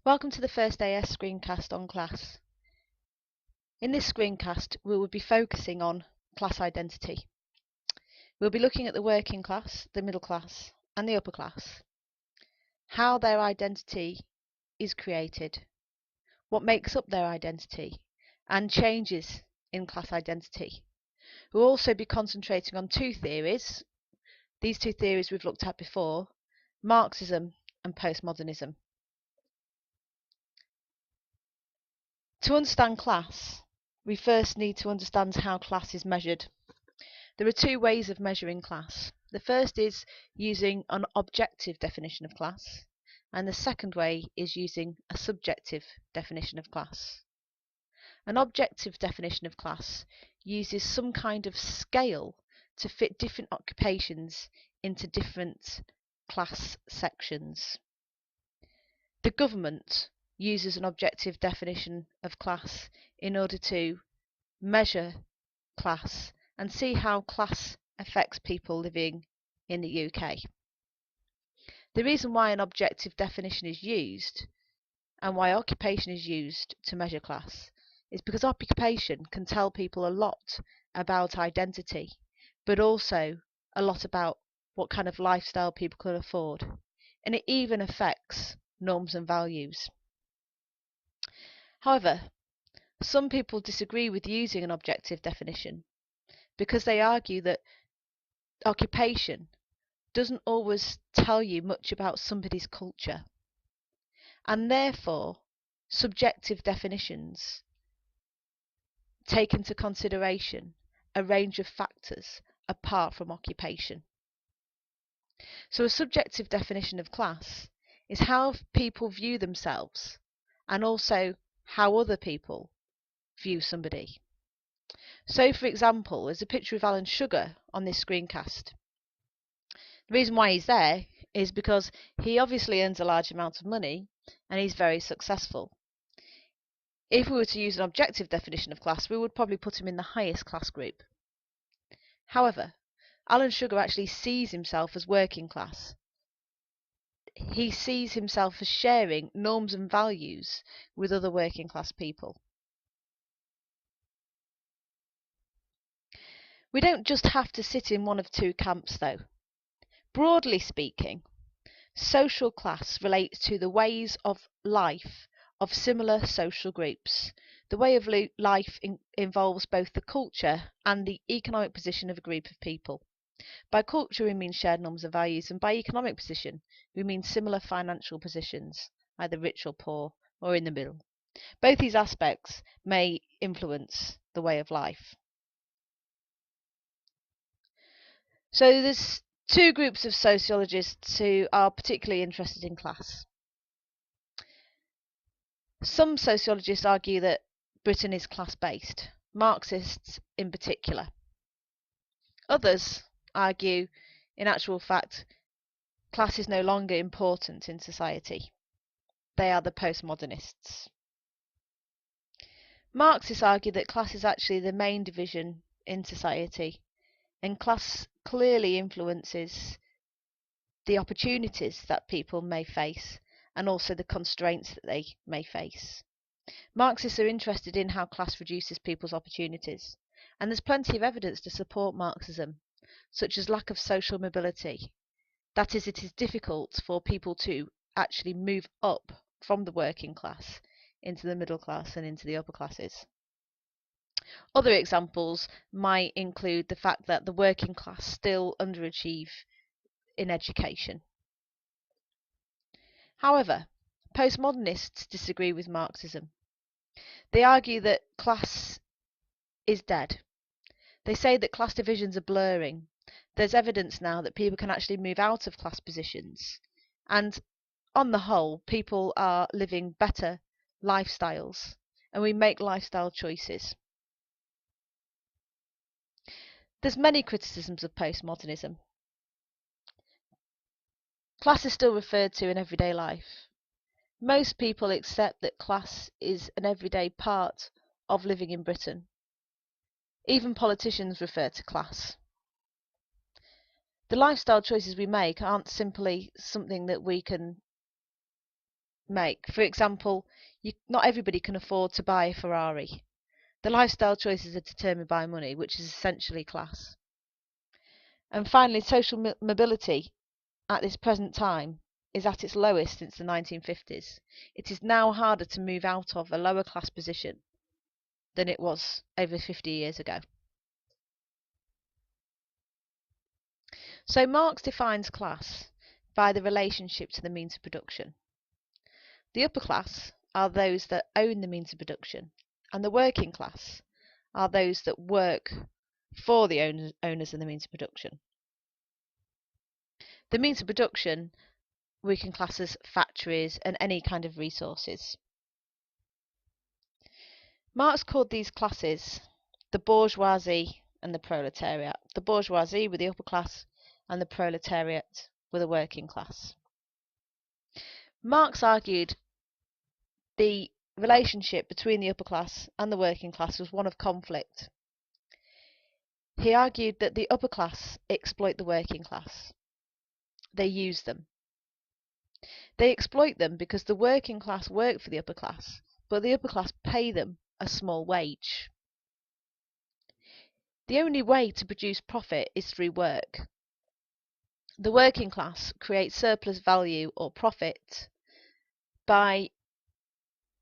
Welcome to the first AS screencast on class. In this screencast, we will be focusing on class identity. We'll be looking at the working class, the middle class, and the upper class, how their identity is created, what makes up their identity, and changes in class identity. We'll also be concentrating on two theories. These two theories we've looked at before, Marxism and postmodernism. To understand class, we first need to understand how class is measured. There are two ways of measuring class. The first is using an objective definition of class, and the second way is using a subjective definition of class. An objective definition of class uses some kind of scale to fit different occupations into different class sections. The government uses an objective definition of class in order to measure class and see how class affects people living in the UK. The reason why an objective definition is used and why occupation is used to measure class is because occupation can tell people a lot about identity, but also a lot about what kind of lifestyle people can afford, and it even affects norms and values. However, some people disagree with using an objective definition because they argue that occupation doesn't always tell you much about somebody's culture, and therefore subjective definitions take into consideration a range of factors apart from occupation. So a subjective definition of class is how people view themselves and also how other people view somebody. So, for example, there's a picture of Alan Sugar on this screencast. The reason why he's there is because he obviously earns a large amount of money and he's very successful. If we were to use an objective definition of class, we would probably put him in the highest class group. However, Alan Sugar actually sees himself as working class. He sees himself as sharing norms and values with other working class people. We don't just have to sit in one of two camps, though. Broadly speaking, social class relates to the ways of life of similar social groups. The way of life involves both the culture and the economic position of a group of people. By culture, we mean shared norms and values, and by economic position, we mean similar financial positions, either rich or poor, or in the middle. Both these aspects may influence the way of life. So there's two groups of sociologists who are particularly interested in class. Some sociologists argue that Britain is class-based, Marxists in particular. Others argue, in actual fact, class is no longer important in society. They are the postmodernists. Marxists argue that class is actually the main division in society, and class clearly influences the opportunities that people may face and also the constraints that they may face. Marxists are interested in how class reduces people's opportunities, and there's plenty of evidence to support Marxism, such as lack of social mobility. That is, it is difficult for people to actually move up from the working class into the middle class and into the upper classes. Other examples might include the fact that the working class still underachieve in education. However, postmodernists disagree with Marxism. They argue that class is dead. They say that class divisions are blurring. There's evidence now that people can actually move out of class positions, and on the whole, people are living better lifestyles, and we make lifestyle choices. There's many criticisms of postmodernism. Class is still referred to in everyday life. Most people accept that class is an everyday part of living in Britain. Even politicians refer to class. The lifestyle choices we make aren't simply something that we can make. For example, not everybody can afford to buy a Ferrari. The lifestyle choices are determined by money, which is essentially class. And finally, social mobility at this present time is at its lowest since the 1950s. It is now harder to move out of a lower class position than it was over 50 years ago. So Marx defines class by the relationship to the means of production. The upper class are those that own the means of production, and the working class are those that work for the owners of the means of production. The means of production we can class as factories and any kind of resources. Marx called these classes the bourgeoisie and the proletariat. The bourgeoisie were the upper class and the proletariat were the working class. Marx argued the relationship between the upper class and the working class was one of conflict. He argued that the upper class exploit the working class. They use them. They exploit them because the working class work for the upper class, but the upper class pay them a small wage. The only way to produce profit is through work. The working class creates surplus value or profit by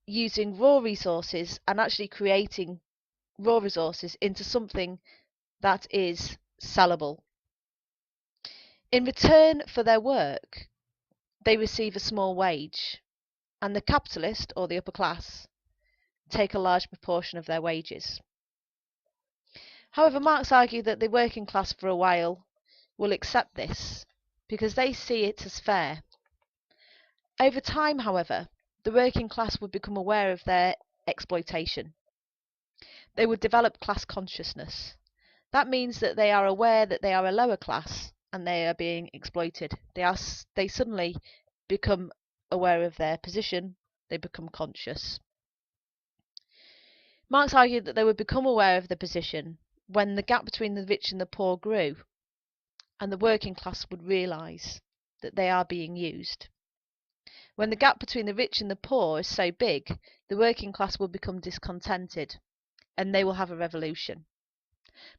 using raw resources and actually creating raw resources into something that is sellable. In return for their work, they receive a small wage, and the capitalist or the upper class take a large proportion of their wages. However, Marx argued that the working class for a while will accept this because they see it as fair. Over time, however, the working class would become aware of their exploitation. They would develop class consciousness. That means that they are aware that they are a lower class and they are being exploited. They suddenly become aware of their position. They become conscious. Marx argued that they would become aware of the position when the gap between the rich and the poor grew, and the working class would realise that they are being used. When the gap between the rich and the poor is so big, the working class will become discontented, and they will have a revolution.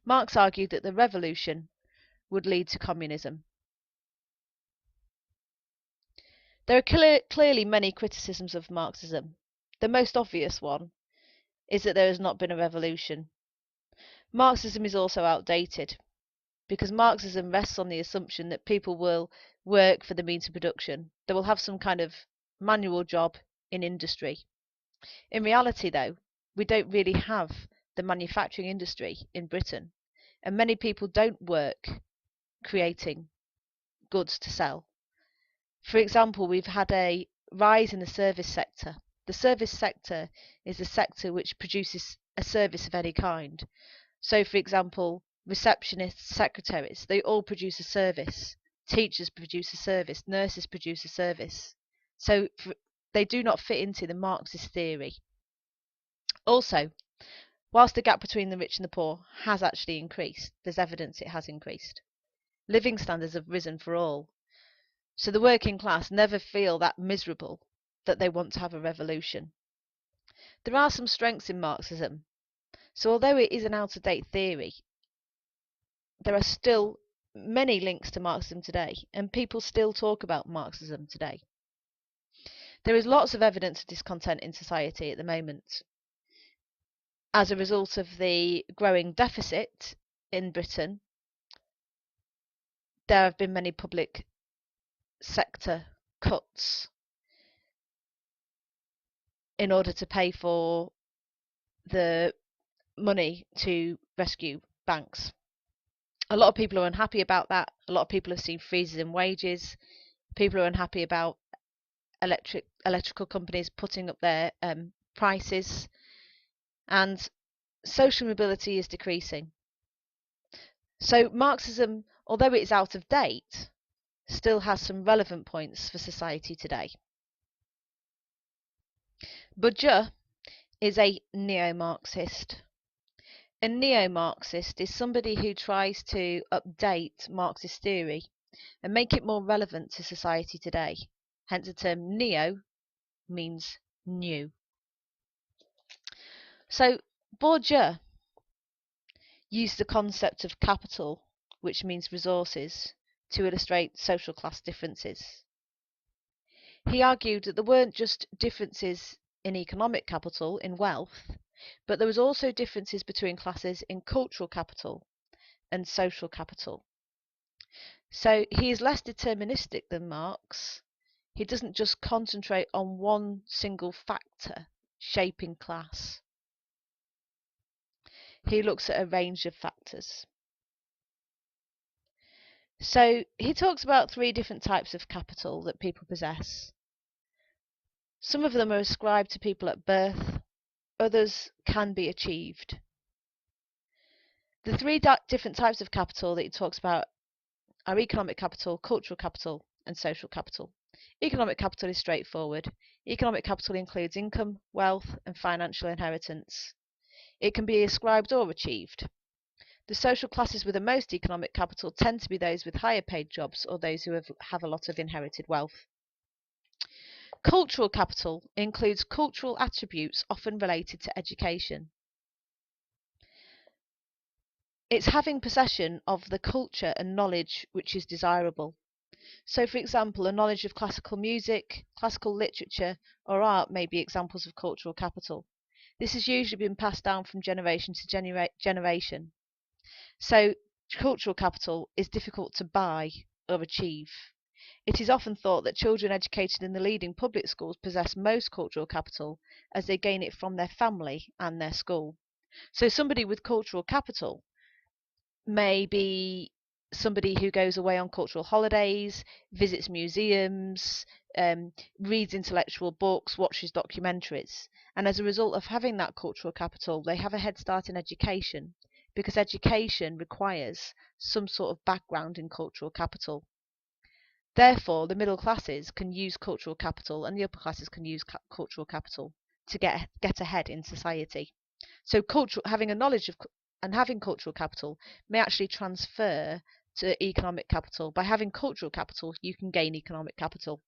Marx argued that the revolution would lead to communism. There are clearly many criticisms of Marxism. The most obvious one is that there has not been a revolution. Marxism is also outdated because Marxism rests on the assumption that people will work for the means of production. They will have some kind of manual job in industry. In reality, though, we don't really have the manufacturing industry in Britain, and many people don't work creating goods to sell. For example, we've had a rise in the service sector. The service sector is a sector which produces a service of any kind. So, for example, receptionists, secretaries, they all produce a service. Teachers produce a service. Nurses produce a service. So they do not fit into the Marxist theory. Also, whilst the gap between the rich and the poor has actually increased, there's evidence it has increased. Living standards have risen for all. So the working class never feel that miserable that they want to have a revolution. There are some strengths in Marxism. So although it is an out-of-date theory, there are still many links to Marxism today, and people still talk about Marxism today. There is lots of evidence of discontent in society at the moment. As a result of the growing deficit in Britain, there have been many public sector cuts in order to pay for the money to rescue banks. A lot of people are unhappy about that. A lot of people have seen freezes in wages. People are unhappy about electrical companies putting up their prices, and social mobility is decreasing. So Marxism, although it is out of date, still has some relevant points for society today. Bourdieu is a neo-Marxist. A neo-Marxist is somebody who tries to update Marxist theory and make it more relevant to society today. Hence the term neo, means new. So Bourdieu used the concept of capital, which means resources, to illustrate social class differences. He argued that there weren't just differences in economic capital, in wealth, but there was also differences between classes in cultural capital and social capital. So he is less deterministic than Marx. He doesn't just concentrate on one single factor shaping class. He looks at a range of factors. So he talks about 3 different types of capital that people possess. Some of them are ascribed to people at birth, others can be achieved. The 3 different types of capital that he talks about are economic capital, cultural capital, and social capital. Economic capital is straightforward. Economic capital includes income, wealth, and financial inheritance. It can be ascribed or achieved. The social classes with the most economic capital tend to be those with higher paid jobs or those who have a lot of inherited wealth. Cultural capital includes cultural attributes often related to education. It's having possession of the culture and knowledge which is desirable. So, for example, a knowledge of classical music, classical literature, or art may be examples of cultural capital. This has usually been passed down from generation to generation. So, cultural capital is difficult to buy or achieve. It is often thought that children educated in the leading public schools possess most cultural capital as they gain it from their family and their school. So somebody with cultural capital may be somebody who goes away on cultural holidays, visits museums, reads intellectual books, watches documentaries. And as a result of having that cultural capital, they have a head start in education, because education requires some sort of background in cultural capital. Therefore, the middle classes can use cultural capital and the upper classes can use cultural capital to get ahead in society. So having a knowledge of and having cultural capital may actually transfer to economic capital. By having cultural capital, you can gain economic capital.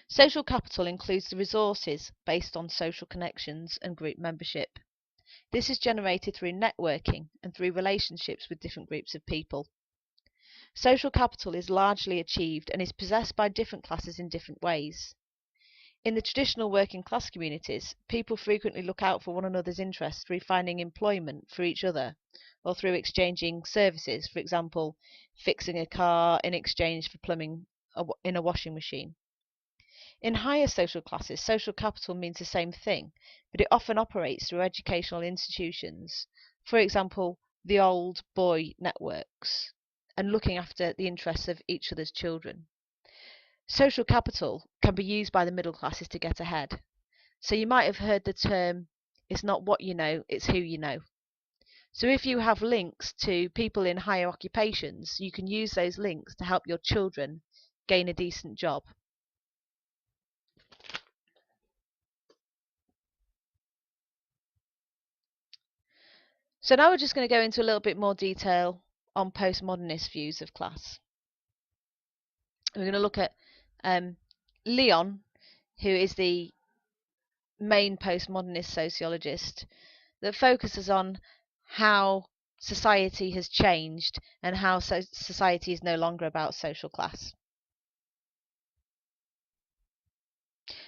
Social capital includes the resources based on social connections and group membership. This is generated through networking and through relationships with different groups of people. Social capital is largely achieved and is possessed by different classes in different ways. In the traditional working class communities, people frequently look out for one another's interests through finding employment for each other or through exchanging services, for example, fixing a car in exchange for plumbing in a washing machine. In higher social classes, social capital means the same thing, but it often operates through educational institutions, for example, the old boy networks, and looking after the interests of each other's children. Social capital can be used by the middle classes to get ahead. So you might have heard the term, it's not what you know, it's who you know. So if you have links to people in higher occupations, you can use those links to help your children gain a decent job. So now we're just going to go into a little bit more detail on postmodernist views of class. We're going to look at Leon, who is the main postmodernist sociologist, that focuses on how society has changed and how society is no longer about social class.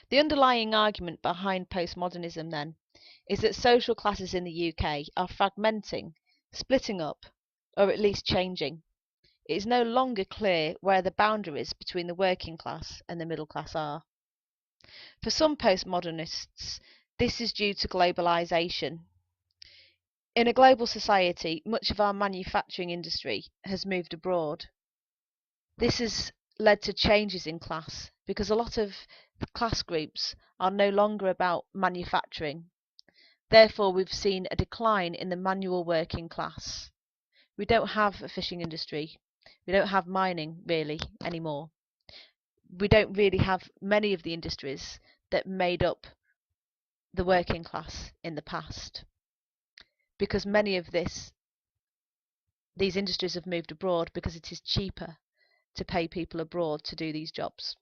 The underlying argument behind postmodernism, then, is that social classes in the UK are fragmenting, splitting up, or at least changing. It is no longer clear where the boundaries between the working class and the middle class are. For some postmodernists, this is due to globalisation. In a global society, much of our manufacturing industry has moved abroad. This has led to changes in class because a lot of class groups are no longer about manufacturing. Therefore, we've seen a decline in the manual working class. We don't have a fishing industry. We don't have mining really anymore. We don't really have many of the industries that made up the working class in the past, because many of these industries have moved abroad because it is cheaper to pay people abroad to do these jobs.